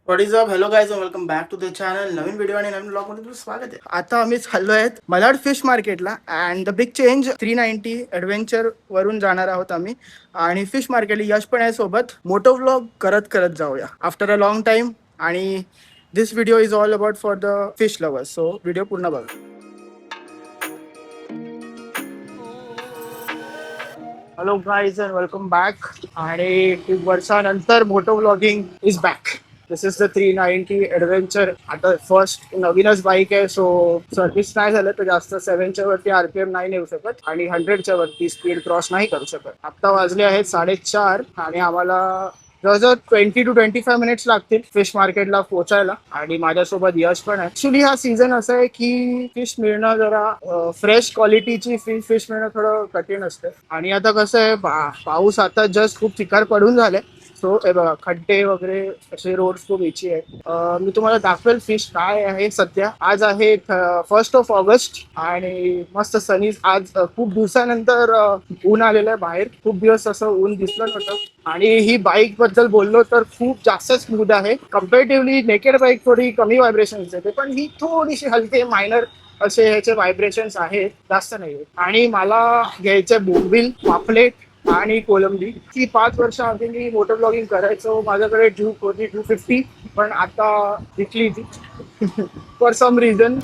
What is up, hello guys, welcome back to the channel. नवीन video आणि नवीन blog मध्ये तुझं स्वागत आहे. आता आम्ही चाललो आहेत मलाड फिश मार्केटला and the big change 390 adventure वरून जाणार आहोत आम्ही. आणि फिश मार्केटला यश पण आहे सोबत. मोटो व्लॉग करत करत जाऊया आफ्टर अ लॉंग टाइम. आणि this video is all about for the fish lovers, so video पूर्ण बघा. Hello guys and welcome back. आणि खूप वर्षानंतर moto vlogging is back. This is the 390 adventure. आता फर्स्ट नवीनच बाईक आहे, सो सर्व्हिस नाही झालं तर जास्त 7च्या वरती RPM नाही नेऊ शकत आणि 100च्या वरती स्पीड क्रॉस नाही करू शकत. आता वाजले आहेत 4:30 आणि आम्हाला जवळजवळ 20 to 25 मिनिट्स लागतील फिश मार्केटला पोहोचायला. आणि माझ्यासोबत यश पण आहे. ऍक्च्युली हा सीझन असा आहे की फिश मिळणं जरा फ्रेश क्वालिटीची फिश मिळणं थोडं कठीण असतं. आणि आता कसं आहे, पाऊस आता जस्ट खूप चिकार पडून झाले. सो हे बघा, खड्डे वगैरे असे रोड खूप इची आहे. मी तुम्हाला दाखवेल फिश काय आहे. सध्या आज आहे 1 ऑगस्ट आणि मस्त सनी. आज खूप दिवसानंतर ऊन आलेलं आहे बाहेर. खूप दिवस असं ऊन दिसलं नव्हतं. आणि ही बाईक बद्दल बोललो तर खूप जास्त स्मूथ आहे. कम्पॅरेटिव्हली नेकेड बाईक थोडी कमी व्हायब्रेशन येते, पण ही थोडीशी हलके मायनर असे ह्याचे व्हायब्रेशन्स आहेत, जास्त नाही. आणि मला घ्यायचे बोंबील, पापलेट आणि कोलंबी. ती 5 वर्ष आधी मी मोटर ब्लॉगिंग करायचो. माझ्याकडे ड्यूक होती 250, पण आता विकली ती फॉर सम रिझन.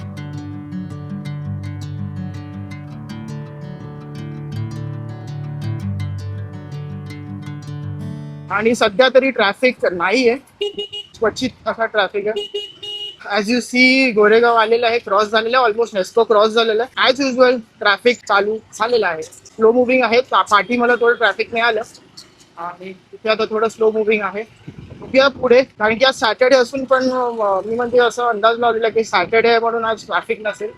आणि सध्या तरी ट्रॅफिक नाहीये, क्वचित असा ट्रॅफिक आहे. ॲज यू सी, गोरेगाव आलेला आहे, क्रॉस झालेला आहे, ऑलमोस्ट नेस्को क्रॉस झालेला आहे. ॲज युजल ट्रॅफिक चालू झालेलं आहे. स्लो मुव्हिंग आहे. पाठी मला थोडं ट्रॅफिक नाही आलं आणि तिथे आता थोडं स्लो मुव्हिंग आहे. बघूया पुढे, कारण की आज सॅटर्डे असून पण मी म्हणजे असं अंदाज लावलेला की सॅटर्डे आहे म्हणून आज ट्रॅफिक नसेल,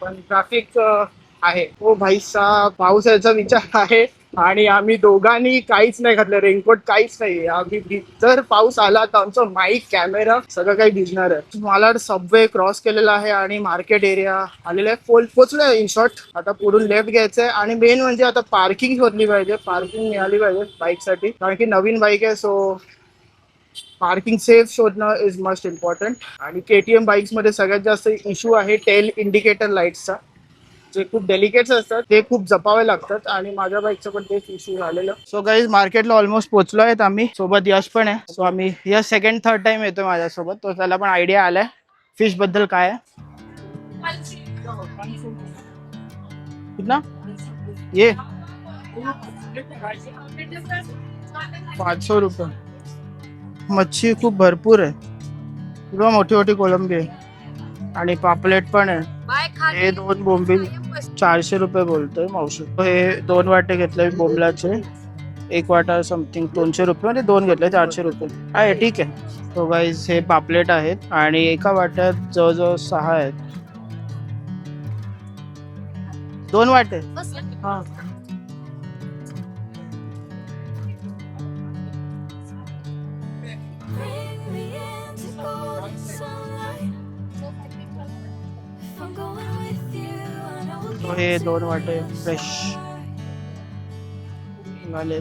पण ट्रॅफिक आहे. हो भाई साहेब, पावसाचा विचार आहे. आणि आम्ही दोघांनी काहीच नाही घातलं, रेनकोट काहीच नाही. आम्ही जर पाऊस आला तर आमचं माईक, कॅमेरा सगळं काही भिजणार आहे. मला सबवे क्रॉस केलेला आहे आणि मार्केट एरिया आलेला आहे. पोचलोय इन शॉर्ट. आता पुढून लेफ्ट घ्यायचंय आणि मेन म्हणजे आता पार्किंग शोधली पाहिजे. पार्किंग मिळाली पाहिजे बाईकसाठी, कारण की नवीन बाईक आहे. सो पार्किंग सेफ शोधणं इज मस्ट इम्पॉर्टंट. आणि KTM बाईक्स मध्ये सगळ्यात जास्त इश्यू आहे टेल इंडिकेटर लाईट्सचा, जे खूप डेलिकेट्स असतात, ते खूप जपावे लागतात. आणि माझ्या बाईकचं पण तेच इश्यू झालेलं. सो गाईज, मार्केटला ऑलमोस्ट पोहोचलो आहेत आम्ही. सोबत यश पण आहे. सो आम्ही यश सेकंड थर्ड टाइम येतोय माझ्यासोबत, तो त्याला पण आयडिया आलाय फिश बद्दल काय आहे. कितना ये 500 रुपये. मच्छी खूप भरपूर आहे. किंवा मोठी मोठी कोलंबी आहे आणि पापलेट पण आहे. हे 2 बोंबील 400 रुपये बोलतोय मावशी. हे 2 वाटे घेतले बोंबलाचे. एक वाटा समथिंग 200 रुपये, म्हणजे 2 घेतले 400 रुपये. आहे, ठीक आहे. सो गाईज, हे पापलेट आहेत आणि एका वाट्यात जवळजवळ 6 आहेत. 2 वाटे. हा. तो हे 2 वाटे फ्रेश झाले.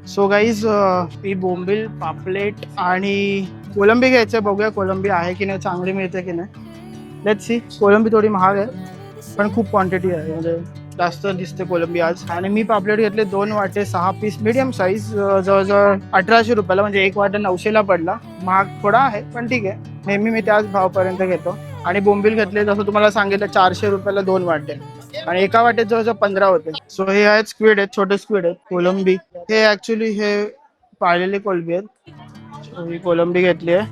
सो गाईज, ही बोंबील, पापलेट आणि कोलंबी घ्यायचं. बघूया कोलंबी आहे की नाही, चांगली मिळते की नाही. Let's see. कोलंबी थोडी महाग आहे, पण खूप क्वांटिटी आहे, म्हणजे जास्त दिसते कोलंबी आज. आणि मी पापलेट घेतले 2 वाटे 6 पीस मीडियम साईज, जवळजवळ 1800 रुपयाला, म्हणजे एक वाटा 900ला पडला. महाग थोडा आहे, पण ठीक आहे. नेहमी मी त्याच भावापर्यंत घेतो. आणि बोंबील घेतले जसं तुम्हाला सांगितलं 400 रुपयाला 2 वाटे, आणि एका वाटेत जवळजवळ 15 होते. सो हे आहेत स्क्विड आहेत, छोटे स्क्विड आहेत. कोलंबी हे ऍक्च्युली हे पाळलेले कोलंबी आहेत. So ही कोलंबी घेतली आहे.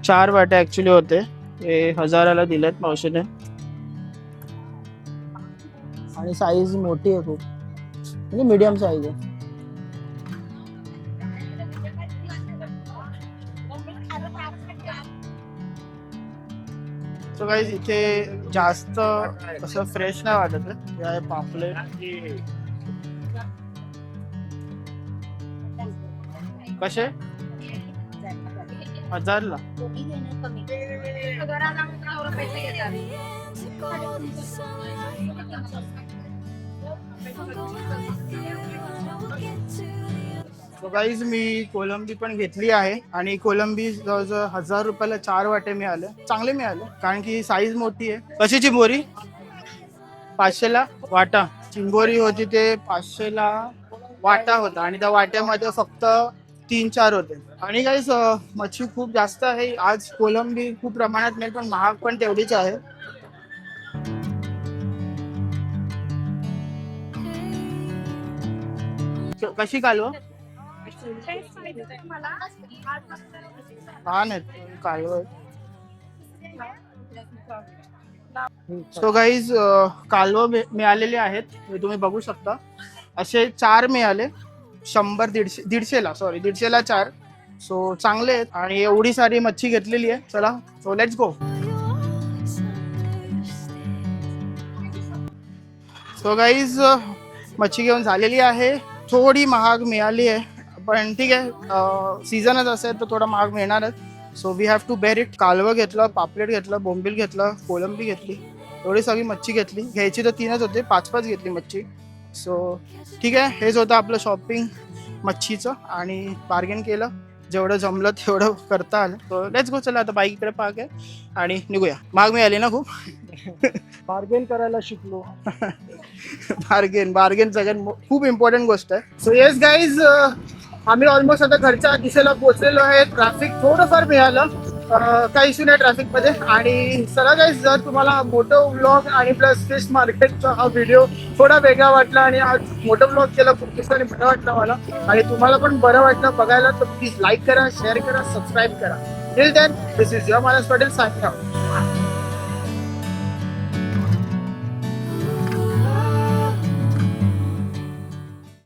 4 वाटे ऍक्च्युली होते. हे 1000ला दिलेत मावशीने. आणि साईज मोठी आहे खूप, म्हणजे मीडियम साईज आहे. सो गाईज, इथे जास्त असं फ्रेश नाही वाटत आहे. हे आहे पापलेट. कसे 1000ला. दोघी घेणं कमी. घराला एवढं पैसे घेतात. सो गाईज मी कोलंबी पण घेतली आहे आणि कोलंबी जवळजवळ 1000 रुपयाला 4 वाटे मिळाले. चांगले मिळाले कारण की साईज मोठी आहे. कशी चिंबोरी? 500ला वाटा. चिंबोरी होती ते 500ला वाटा होता आणि त्या वाट्यामध्ये फक्त 3-4 होते. आणि गाईज मच्छी खूप जास्त आहे आज. कोलंबी खूप प्रमाणात नाही पण महाग पण तेवढीच आहे. कशी कालवा? हा नाही कालवा. सो गाईज कालवा मिळालेले आहेत हे तुम्ही बघू शकता. असे 4 मिळाले. 100-150ला 150ला 4. सो चांगले आहेत आणि एवढी सारी मच्छी घेतलेली आहे. चला so let's go. So guys मच्छी घेऊन झालेली आहे. थोडी महाग मिळाली आहे पण ठीक आहे. सीझनच असेल तर थोडा महाग मिळणारच. So we have to bear it. कालवं घेतलं, पापलेट घेतलं, बोंबील घेतलं, कोलंबी घेतली. एवढी सगळी मच्छी घेतली. घ्यायची तर 3च होते, 5-5 घेतली मच्छी. सो ठीक आहे. हेच होतं आपलं शॉपिंग मच्छीचं आणि बार्गेन केलं. जेवढं जमलं तेवढं करता आलं. So let's go. चला आता बाईक इकडे पार्क आहे आणि निघूया. महाग मिळाली ना खूप. बार्गेन करायला शिकलो. बार्गेन सगळ्यात खूप इम्पॉर्टंट गोष्ट आहे. सो येस गाईज आम्ही ऑलमोस्ट आता घरच्या दिशेला पोहोचलेलो आहे. ट्रॅफिक थोडंफार मिळालं, काही इश्यू नाही ट्रॅफिकमध्ये. आणि चला गाईज जर तुम्हाला मोठं व्लॉग आणि प्लस फिश मार्केटचा हा व्हिडिओ थोडा वेगळा वाटला आणि आज मोठं व्लॉग केला खूप दिवसांनी बरं वाटलं मला आणि तुम्हाला पण बरं वाटलं बघायला तर प्लीज लाईक करा, शेअर करा, सबस्क्राईब करा. Till then this is your Manas Patel signing out.